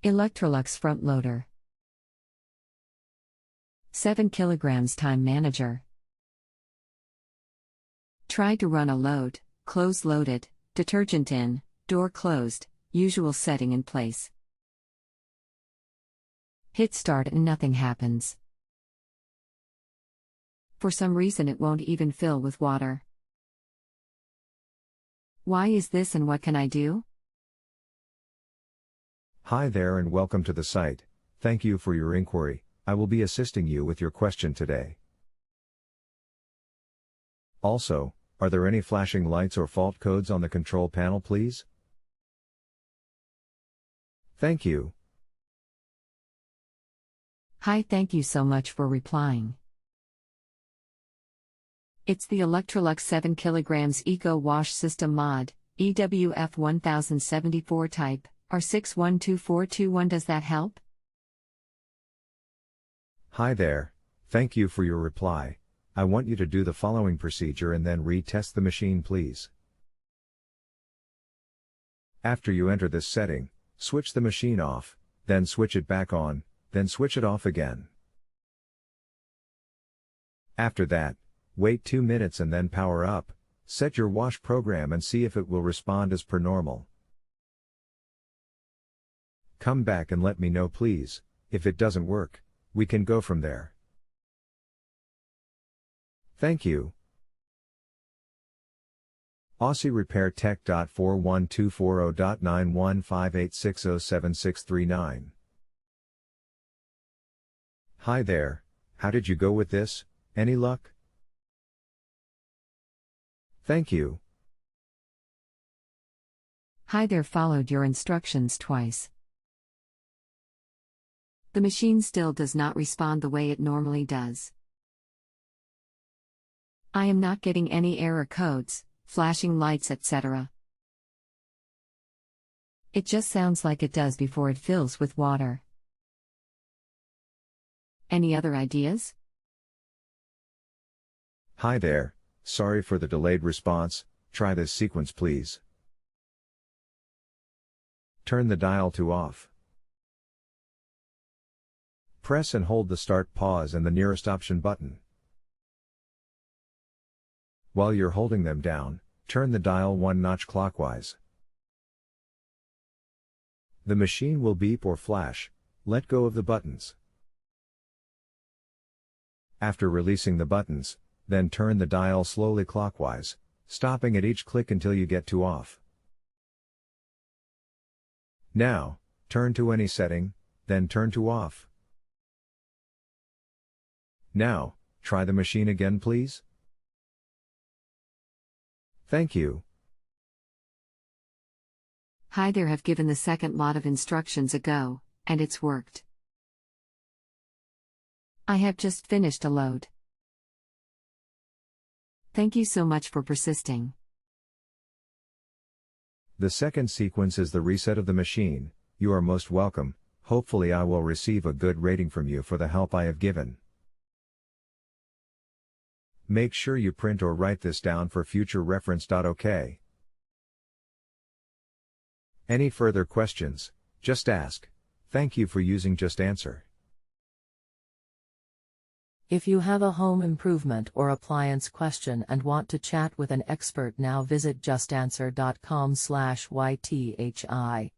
Electrolux front loader. 7 kilograms time manager. Try to run a load, close loaded, detergent in, door closed, usual setting in place. Hit start and nothing happens. For some reason it won't even fill with water. Why is this and what can I do? Hi there and welcome to the site. Thank you for your inquiry. I will be assisting you with your question today. Also, are there any flashing lights or fault codes on the control panel, please? Thank you. Hi, thank you so much for replying. It's the Electrolux 7 kilograms Eco Wash System Mod, EWF 1074 type, R612421. Does that help? Hi there, thank you for your reply. I want you to do the following procedure and then retest the machine, please. After you enter this setting, switch the machine off, then switch it back on, then switch it off again. After that, wait 2 minutes and then power up, set your wash program and see if it will respond as per normal. Come back and let me know, please. If it doesn't work, we can go from there. Thank you. AUSSIE Repair Tech. 41240.915860769. Hi there, how did you go with this? Any luck? Thank you. Hi there, followed your instructions twice. The machine still does not respond the way it normally does. I am not getting any error codes, flashing lights, etc. It just sounds like it does before it fills with water. Any other ideas? Hi there, sorry for the delayed response. Try this sequence, please. Turn the dial to off. Press and hold the start, pause and the nearest option button. While you're holding them down, turn the dial 1 notch clockwise. The machine will beep or flash. Let go of the buttons. After releasing the buttons, then turn the dial slowly clockwise, stopping at each click until you get to off. Now, turn to any setting, then turn to off. Now, try the machine again, please. Thank you. Hi there, have given the second lot of instructions a go, and it's worked. I have just finished a load. Thank you so much for persisting. The second sequence is the reset of the machine. You are most welcome. Hopefully I will receive a good rating from you for the help I have given. Make sure you print or write this down for future reference. OK. Any further questions? Just ask. Thank you for using JustAnswer. If you have a home improvement or appliance question and want to chat with an expert, now visit justanswer.com/ythi.